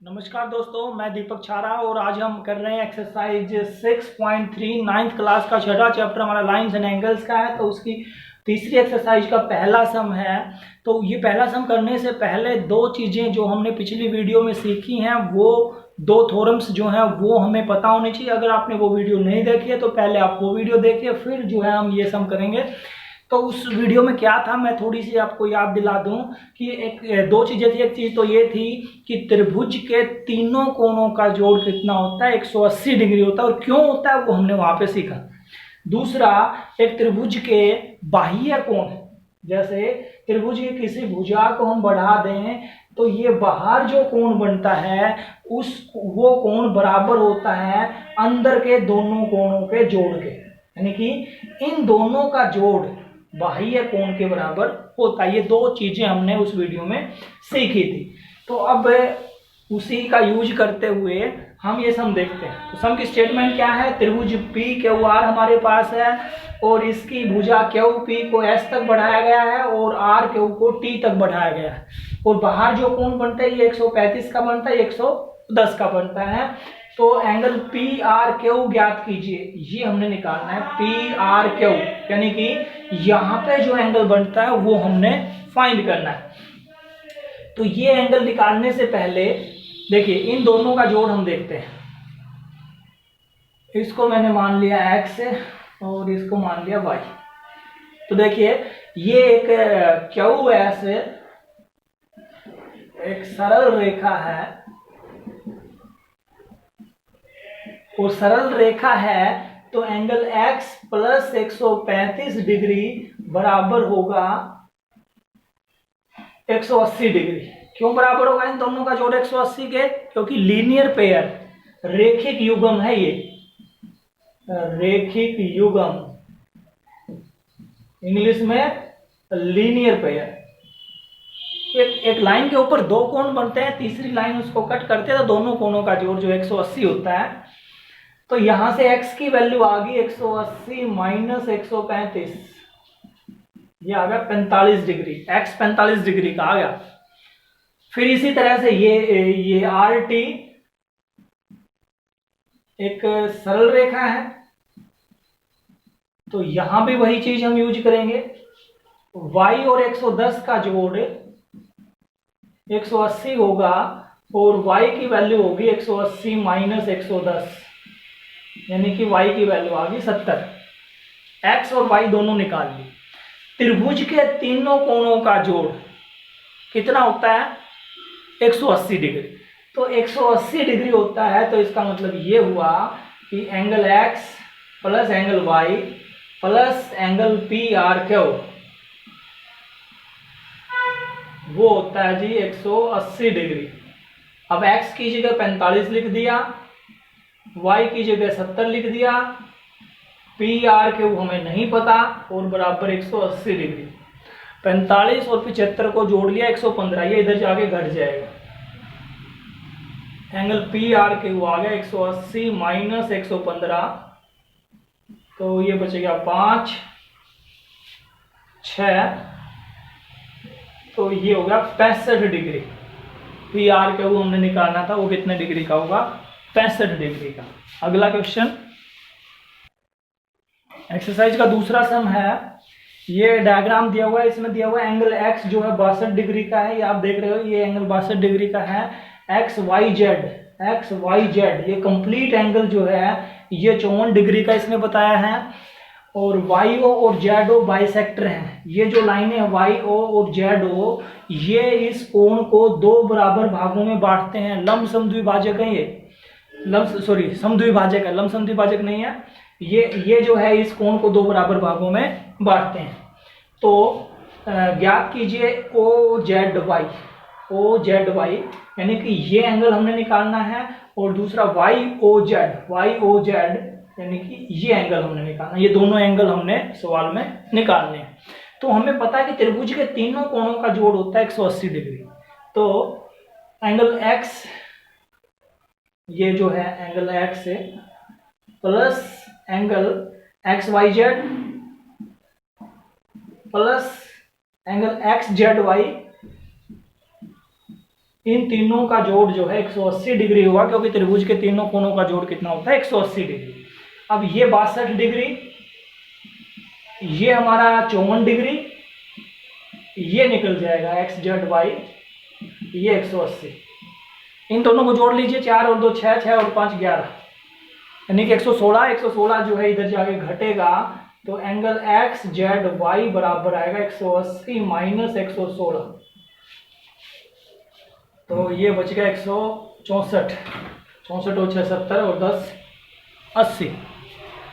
नमस्कार दोस्तों, मैं दीपक छारा और आज हम कर रहे हैं एक्सरसाइज 6.3 नाइन्थ क्लास का छठा चैप्टर हमारा लाइंस एंड एंगल्स का है। तो उसकी तीसरी एक्सरसाइज का पहला सम है। तो ये पहला सम करने से पहले दो चीज़ें जो हमने पिछली वीडियो में सीखी हैं, वो दो थ्योरम्स जो हैं वो हमें पता होनी चाहिए। अगर आपने वो वीडियो नहीं देखी है तो पहले आप वो वीडियो देखिए, फिर जो है हम ये सम करेंगे। तो उस वीडियो में क्या था, मैं थोड़ी सी आपको याद दिला दूं कि दो चीजें थी। एक चीज तो ये थी कि त्रिभुज के तीनों कोणों का जोड़ कितना होता है, 180 डिग्री होता है, और क्यों होता है वो हमने वहां पे सीखा। दूसरा, एक त्रिभुज के बाह्य कोण, जैसे त्रिभुज की किसी भुजा को हम बढ़ा दें तो ये बाहर जो कोण बनता है वो कोण बराबर होता है अंदर के दोनों कोणों के जोड़ के, यानी कि इन दोनों का जोड़ बाह्य कोण के बराबर होता है। ये दो चीजें हमने उस वीडियो में सीखी थी। तो अब उसी का यूज करते हुए हम ये सम देखते हैं। तो सम की स्टेटमेंट क्या है, त्रिभुज पी क्यू आर हमारे पास है और इसकी भुजा क्यू पी को एस तक बढ़ाया गया है और आर क्यू को टी तक बढ़ाया गया है, और बाहर जो कोण बनता है ये 135 का बनता है, 110 का बनता है। तो एंगल पी आर क्यू ज्ञात कीजिए, ये हमने निकालना है। पी आर क्यू यानी कि यहाँ पे जो एंगल बनता है वो हमने फाइंड करना है। तो ये एंगल निकालने से पहले देखिए इन दोनों का जोड़ हम देखते हैं। इसको मैंने मान लिया x और इसको मान लिया y। तो देखिए ये एक क्यू एस एक सरल रेखा है, और सरल रेखा है तो एंगल x प्लस 135 डिग्री बराबर होगा 180 डिग्री। क्यों बराबर होगा इन दोनों का जोड़ 180 के? क्योंकि लीनियर पेयर, रेखिक युग्म है ये, रेखिक युग्म, इंग्लिश में लीनियर पेयर। एक लाइन के ऊपर दो कोण बनते हैं, तीसरी लाइन उसको कट करते हैं तो दोनों कोणों का जोड़ जो 180 होता है। तो यहां से x की वैल्यू आ गई 180 माइनस 135, ये आ गया 45 डिग्री, x 45 डिग्री का आ गया। फिर इसी तरह से ये आर टी एक सरल रेखा है, तो यहां भी वही चीज हम यूज करेंगे। y और 110 का जोड़ 180 होगा और y की वैल्यू होगी 180 माइनस 110, यानी कि y की वैल्यू आ गई 70। x और y दोनों निकाल ली। त्रिभुज के तीनों कोणों का जोड़ कितना होता है, 180 डिग्री। तो 180 डिग्री होता है, तो इसका मतलब ये हुआ कि angle x plus angle y plus angle P R Q वो होता है जी 180 डिग्री। अब x की जगह 45 लिख दिया, y की जगह 70 लिख दिया, पी आर क्यू हमें नहीं पता और बराबर 180 डिग्री। 45 और 75 को जोड़ लिया 115, ये इधर जाके घट जाएगा। एंगल पी आर क्यू आ गया 180 माइनस 115, तो ये बचेगा 5 6, तो ये होगा 65 डिग्री। पी आर क्यू हमने निकालना था, वो कितने डिग्री का होगा, 65 डिग्री का। अगला क्वेश्चन, एक्सरसाइज का दूसरा सम है। ये डायग्राम दिया हुआ है, इसमें दिया हुआ है एंगल x जो है 62 डिग्री का है, ये आप देख रहे हो, ये एंगल 62 डिग्री का है। एक्स वाई जेड ये कंप्लीट एंगल जो है ये 54 डिग्री का इसने बताया है, और वाई ओ और जेड ओ बाइसेक्टर हैं। ये जो लाइनें हैं वाई ओ और जेड ओ, ये इस कोण को दो बराबर भागों में बांटते हैं। लंब समद्विभाजक है ये, समद्विभाजक है, लंब समद्विभाजक नहीं है। ये जो है इस कोण को दो बराबर भागों में बांटते हैं। तो ज्ञात कीजिए ओ जेड वाई, यानी कि ये एंगल हमने निकालना है, और दूसरा वाई ओ जेड यानी कि ये एंगल हमने निकालना है। ये दोनों एंगल हमने सवाल में निकालने हैं। तो हमें पता है कि त्रिभुज के तीनों कोणों का जोड़ होता है 180 डिग्री। तो एंगल x, ये जो है एंगल x है, plus angle X Y Z plus angle X Z Y इन तीनों का जोड़ जो है 180 डिग्री हुआ, क्योंकि त्रिभुज के तीनों कोनों का जोड़ कितना होता है 180 डिग्री। अब ये 62 डिग्री, ये हमारा 54 डिग्री, ये निकल जाएगा एक्स जेड वाई, ये 180। इन दोनों को जोड़ लीजिए, 4 और 2 6, 6 और 5 11, यानी कि 116। 116 जो है इधर जाके घटेगा, तो एंगल एक्स जेड वाई बराबर आएगा 180 माइनस 116, तो ये बच गया 164। 64 और 6 70 और 10 80,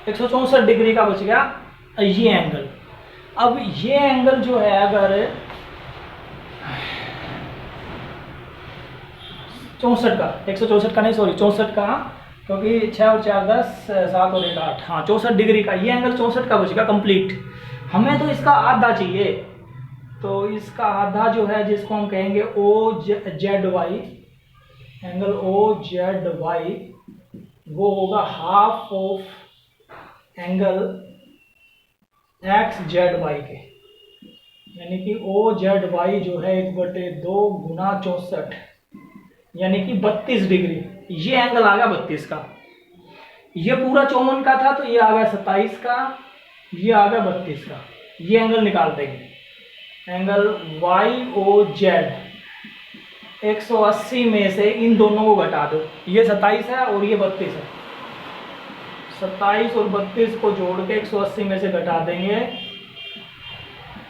164 डिग्री का बच गया ये एंगल। अब ये एंगल जो है अगर 64 का, 164 का नहीं सॉरी 64 का, क्योंकि 6 और 4 10, 7 और 1 8, हाँ 64 डिग्री का ये एंगल 64 का बचेगा कंप्लीट। हमें तो इसका आधा चाहिए, तो इसका आधा जो है जिसको हम कहेंगे O Z Y, angle O Z Y, वो होगा half of angle X Z Y के, यानी कि ओ जेड वाई जो है 1/2 गुना 64, यानी कि 32 डिग्री। ये एंगल आ गया 32 का, ये पूरा 54 का था तो ये आ गया 27 का, ये आ गया 32 का। ये एंगल निकाल देंगे, एंगल वाई ओ जेड 180 में से इन दोनों को घटा दो, ये 27 है और ये 32 है, 27 और 32 को जोड़ के 180 में से घटा देंगे,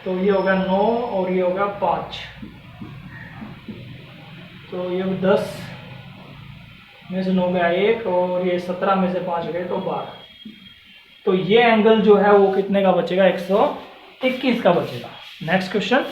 तो ये होगा 9 और ये होगा 5, तो ये 10 में से 9 गया 1 और ये 17 में से 5 गए तो 12। तो ये एंगल जो है वो कितने का बचेगा 121 का बचेगा। Next question.